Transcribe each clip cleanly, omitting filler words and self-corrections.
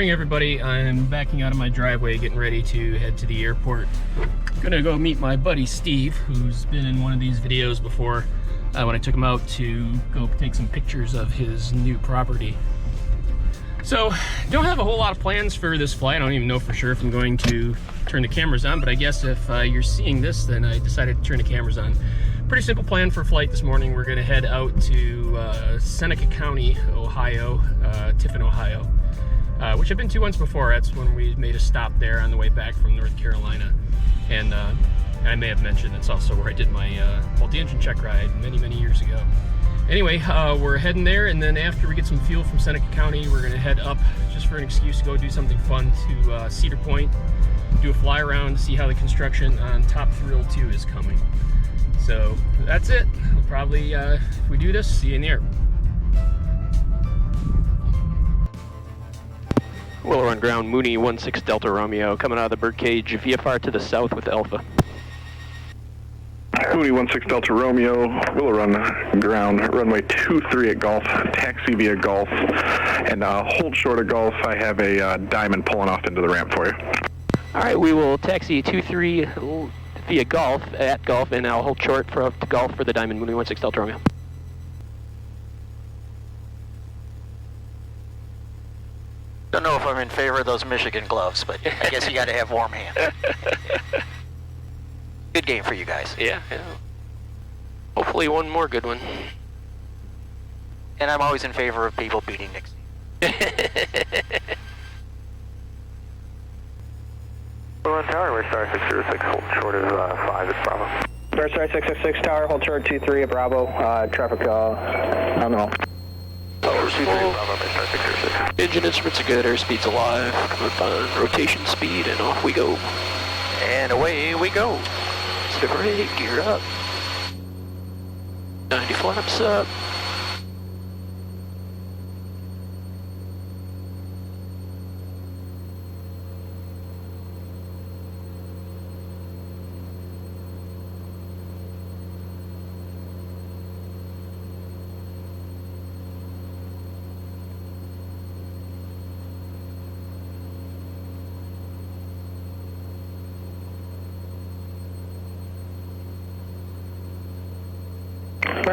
morning, everybody. I'm backing out of my driveway, getting ready to head to the airport. Gonna go meet my buddy Steve, who's been in one of these videos before when I took him out to go take some pictures of his new property. So, don't have a whole lot of plans for this flight. I don't even know for sure if I'm going to turn the cameras on, but I guess if you're seeing this, then I decided to turn the cameras on. Pretty simple plan for flight this morning. We're gonna head out to Seneca County, Ohio, Tiffin, Ohio, which I've been to once before. That's when we made a stop there on the way back from North Carolina. And I may have mentioned it's also where I did my multi-engine check ride many years ago. Anyway, we're heading there, and then after we get some fuel from Seneca County, we're gonna head up just for an excuse to go do something fun to Cedar Point, do a fly around, see how the construction on Top Thrill 2 is coming. So that's it. We'll probably, if we do this, see you in the air. Willow on ground, Mooney 16 Delta Romeo, coming out of the birdcage, VFR to the south with Alpha. Mooney 16 Delta Romeo, Willow run ground, runway 23 at Golf, taxi via Golf, and hold short of Golf. I have a diamond pulling off into the ramp for you. All right, we will taxi 23 via Golf, at Golf, and I'll hold short to Golf for the diamond, Mooney 16 Delta Romeo. Don't know if I'm in favor of those Michigan gloves, but I guess you got to have warm hands. Good game for you guys. Yeah. Hopefully one more good one. And I'm always in favor of people beating Nixie. Berlin Tower, we're star 606, hold short of 5 at Bravo. Star 606 Tower, hold short 23 at Bravo, traffic, I don't know. Tower 23 Bravo, star 606. Engine instruments are good, airspeed's alive, on rotation speed, and off we go. And away we go. Step right, gear up. 90 flaps up.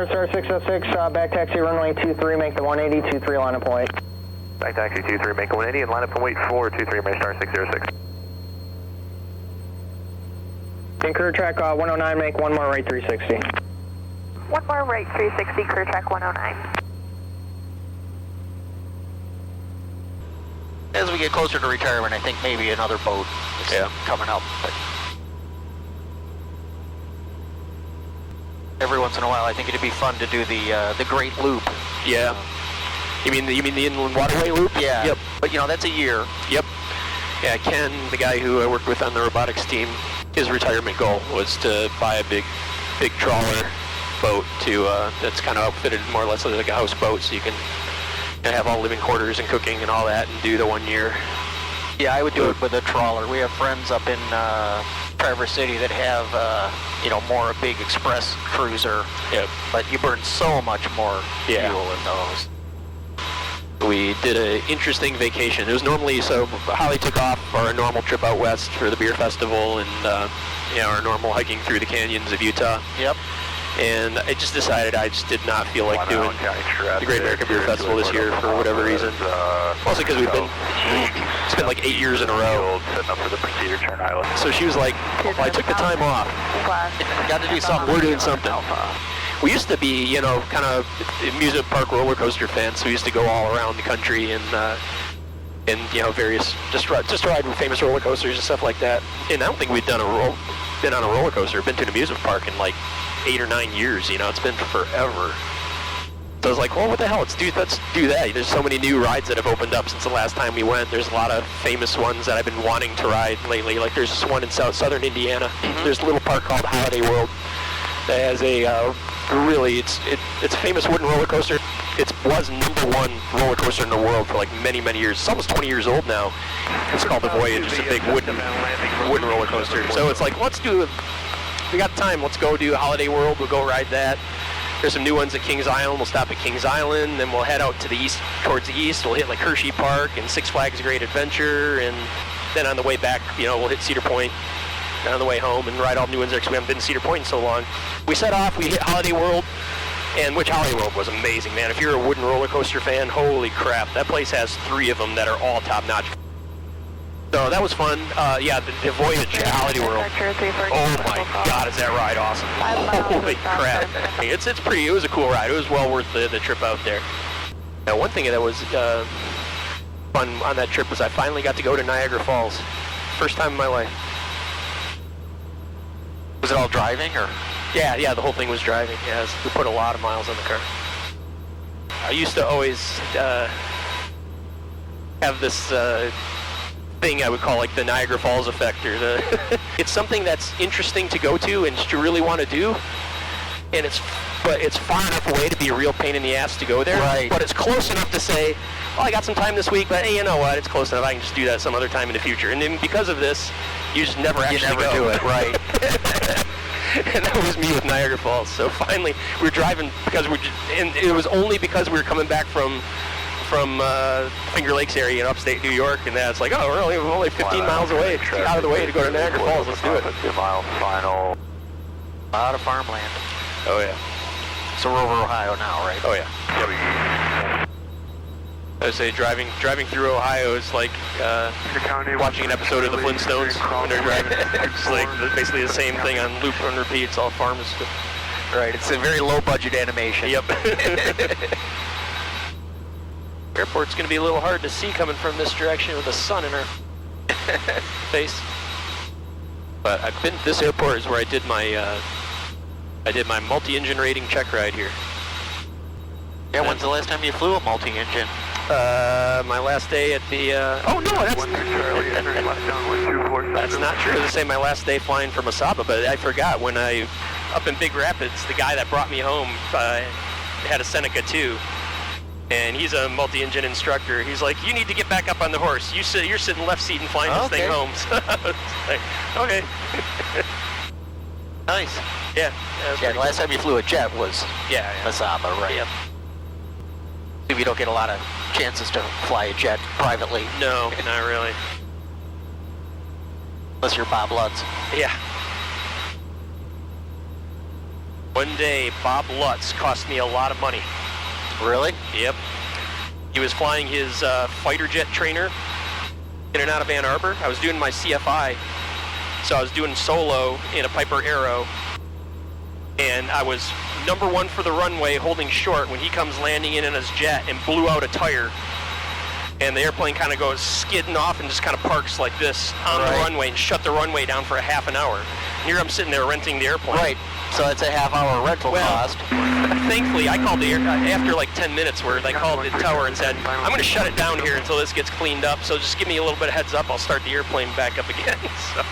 Star 606, back taxi runway 23, make the 180, 23 line up and wait. Back taxi 23, make the 180 and line up and wait for 23, my star 606. In crew track 109, make one more right 360. One more right 360, crew track 109. As we get closer to retirement, I think maybe another boat is coming up. But every once in a while, I think it'd be fun to do the Great Loop. Yeah. You mean the inland waterway loop? Yeah. Yep. But you know, that's a year. Yep. Yeah, Ken, the guy who I worked with on the robotics team, his retirement goal was to buy a big trawler boat that's kind of outfitted more or less like a houseboat, so you can have all living quarters and cooking and all that, and do the 1 year. Yeah, I would do it with a trawler. We have friends up in Traverse City that have, more a big express cruiser. Yep. But you burn so much more fuel in those. We did an interesting vacation. It was normally, so Holly took off for a normal trip out west for the beer festival and, our normal hiking through the canyons of Utah. Yep. And I just decided I just did not feel like doing the Great American Beer Festival this year for whatever reason. Mostly because it's been like 8 years in a row. Setting up for the procedure turn island. So she was like, well, I took the time off. Got to do something. We're doing something. We used to be, kind of amusement park roller coaster fans. So we used to go all around the country and various, just ride with famous roller coasters and stuff like that. And I don't think we'd been on a roller coaster, been to an amusement park in like 8 or 9 years, it's been forever. So I was like, well, what the hell, let's do that. There's so many new rides that have opened up since the last time we went. There's a lot of famous ones that I've been wanting to ride lately. Like there's this one in southern Indiana. Mm-hmm. There's a little park called Holiday World that has a it's a famous wooden roller coaster. It was #1 roller coaster in the world for like many years. It's almost 20 years old now. It's called the Voyage. It's a big wooden roller coaster. So it's like, we got time, let's go do Holiday World, we'll go ride that. There's some new ones at Kings Island. We'll stop at Kings Island, then we'll head out to the east, towards the east. We'll hit like Hershey Park and Six Flags Great Adventure, and then on the way back, we'll hit Cedar Point on the way home and ride all the new ones there because we haven't been to Cedar Point in so long. We set off, we hit Holiday World, and which Holiday World was amazing, man. If you're a wooden roller coaster fan, holy crap, that place has 3 of them that are all top notch. So that was fun. Yeah, the voyage to Holiday World. Oh my God, is that ride awesome? Holy crap! It was a cool ride. It was well worth the trip out there. Now, one thing that was fun on that trip was I finally got to go to Niagara Falls. First time in my life. Was it all driving or? Yeah, the whole thing was driving. Yeah, we put a lot of miles on the car. I used to always have this thing I would call like the Niagara Falls effect, or it's something that's interesting to go to and to really want to do, and but it's far enough away to be a real pain in the ass to go there. Right. But it's close enough to say, well, I got some time this week, but hey, you know what? It's close enough. I can just do that some other time in the future. And then because of this, you just never actually do it. Right. And that was me with Niagara Falls. So finally, we were driving and it was only because we were coming back from Finger Lakes area in upstate New York, and that's like, oh, we're only 15 miles away. It's out of the way to go to Niagara Falls. Let's do it. 2 miles final. A lot of farmland. Oh yeah. So we're over Ohio now, right? Oh yeah. Yep. I would say driving through Ohio is like watching an episode of the Flintstones when they're driving. It's like basically the same thing on loop and repeat. It's all farm stuff. Right. It's a very low budget animation. Yep. Airport's going to be a little hard to see coming from this direction with the sun in our face. But I've been. This airport is where I did my multi-engine rating check ride here. Yeah. When's the last time you flew a multi-engine? My last day at the. Oh no, that's not true. I say my last day flying from Asaba, but I forgot when up in Big Rapids, the guy that brought me home had a Seneca 2. And he's a multi-engine instructor. He's like, you need to get back up on the horse. You're sitting left seat and flying this thing home. So it's like, okay. Nice. Yeah. The last time you flew a jet was Masaba, right? Yep. You don't get a lot of chances to fly a jet privately. No, not really. Unless you're Bob Lutz. Yeah. One day, Bob Lutz cost me a lot of money. Really? Yep. He was flying his fighter jet trainer in and out of Ann Arbor. I was doing my CFI, so I was doing solo in a Piper Arrow, and I was number 1 for the runway holding short when he comes landing in his jet and blew out a tire, and the airplane kind of goes skidding off and just kind of parks like this on the runway and shut the runway down for a half an hour. And here I'm sitting there renting the airplane. Right. So it's a half-hour rental cost. Thankfully, I called the air after like 10 minutes where they called the tower and said, I'm going to shut it down here until this gets cleaned up, so just give me a little bit of heads up. I'll start the airplane back up again. So.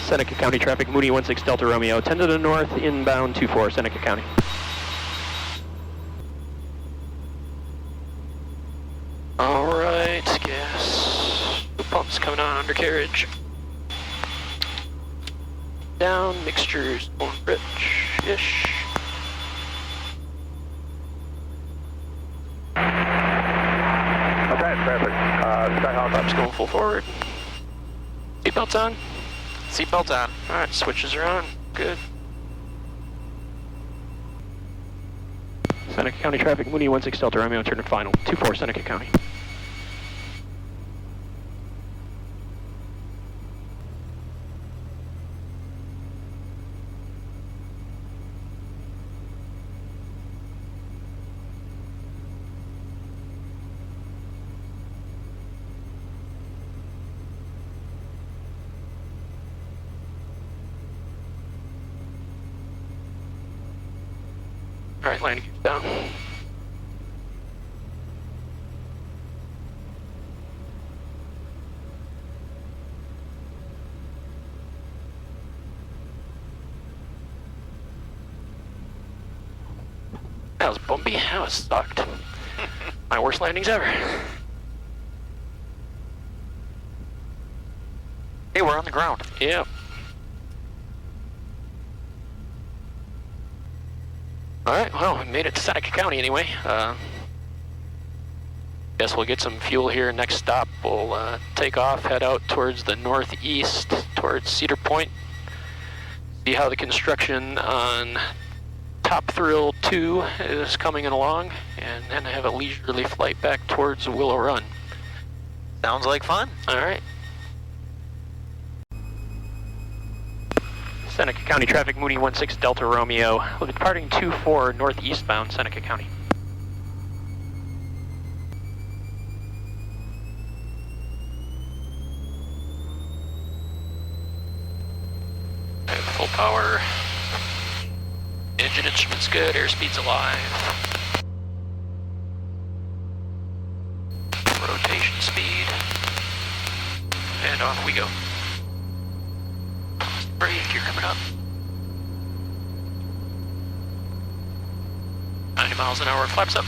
Seneca County traffic, Mooney 16 Delta Romeo, 10 to the north, inbound 24, Seneca County. All right, gas. Pumps coming on, undercarriage. Down, mixtures going rich-ish. Okay, traffic. Skyhawk. Flaps going full forward. Seatbelts on. Seatbelts on. All right, switches are on. Good. Seneca County traffic, Mooney 16 Delta Romeo, turn to final. 24 Seneca County. All right, landing gears down. That was bumpy. That was sucked. My worst landings ever. Hey, we're on the ground. Yep. Alright, well, we made it to Seneca County anyway. Guess we'll get some fuel here. Next stop, we'll take off, head out towards the northeast, towards Cedar Point. See how the construction on Top Thrill 2 is coming along, and then I have a leisurely flight back towards Willow Run. Sounds like fun. Alright. Seneca County traffic, Mooney 16 Delta Romeo. We'll be departing 24 northeastbound Seneca County. Full power. Engine instruments good, airspeed's alive. Rotation speed. And off we go. Brake, you're coming up. 90 miles an hour, flaps up.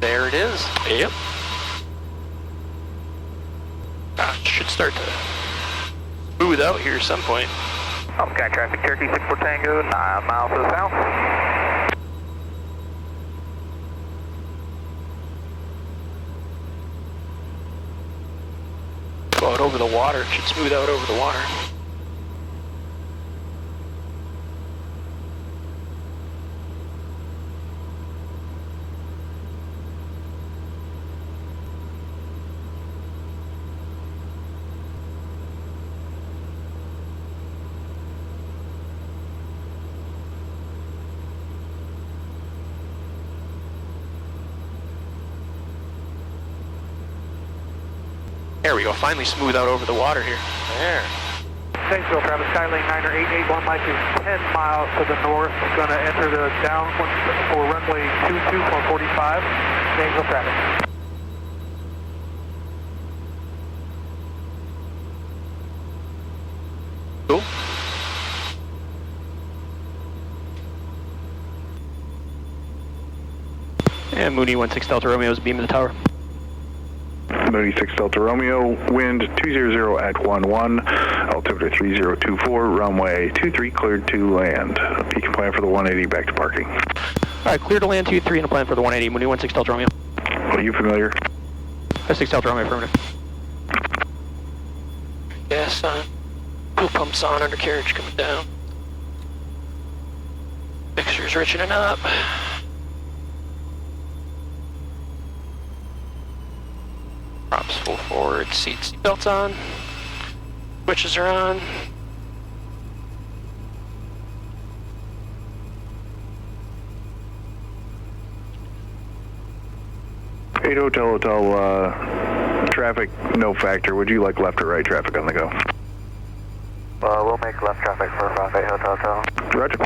There it is. Yep. Should start to smooth out here at some point. Okay, traffic, Cherokee 64 Tango, 9 miles to the south. Go out over the water. It should smooth out over the water. There we go, finally smooth out over the water here. There. Statesville, Travis, Skylane 9er 881, Mike is 10 miles to the north, going to enter the downwind for runway 22 for 45, Statesville traffic. Cool. And Mooney 16 Delta Romeo's beam of the tower. Mooney 6 Delta Romeo, wind 200 at 11, altimeter 3024, runway 23 cleared to land. You can plan for the 180 back to parking. Alright, clear to land 23 and a plan for the 180. Mooney 16 Delta Romeo. Are you familiar? 6 Delta Romeo, affirmative. Gas on. Fuel pumps on, undercarriage coming down. Mixture's richening up. Props full forward, seatbelts on. Switches are on. Eight Hotel traffic, no factor. Would you like left or right traffic on the go? We'll make left traffic for 58 Hotel. Roger.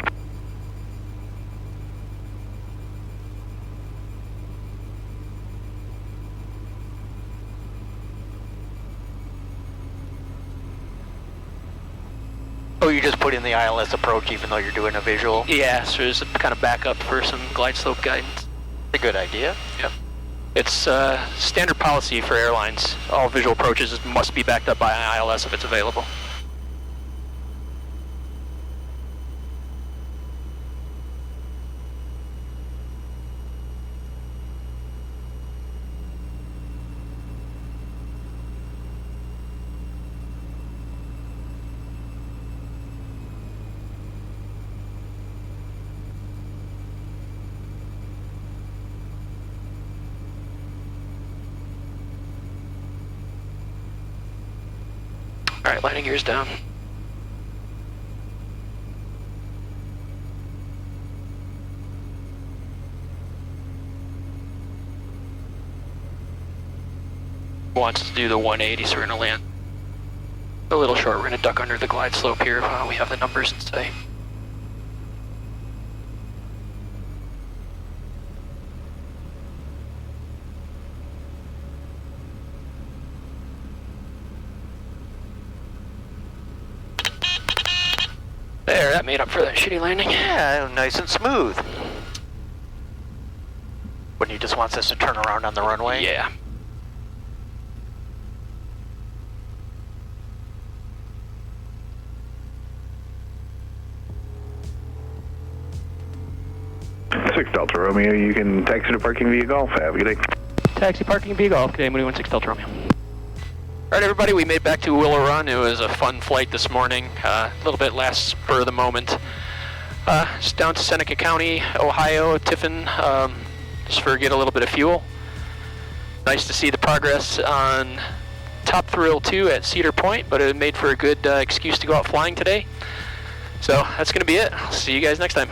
Oh, you just put in the ILS approach even though you're doing a visual? Yeah, so there's a kind of backup for some glide slope guidance. A good idea. Yep. It's standard policy for airlines. All visual approaches must be backed up by an ILS if it's available. All right, landing gears down. Wants to do the 180, so we're gonna land a little short. We're gonna duck under the glide slope here while we have the numbers in sight. There, that made up for that shitty landing. Yeah, nice and smooth. When he just wants us to turn around on the runway? Yeah. Six Delta Romeo, you can taxi to parking via Golf. Have a good day. Taxi parking via Golf. Good day, Mooney 16 Delta Romeo. Alright everybody, we made back to Willow Run. It was a fun flight this morning. A little bit last spur of the moment. Just down to Seneca County, Ohio, Tiffin, just for get a little bit of fuel. Nice to see the progress on Top Thrill 2 at Cedar Point, but it made for a good excuse to go out flying today. So that's going to be it. I'll see you guys next time.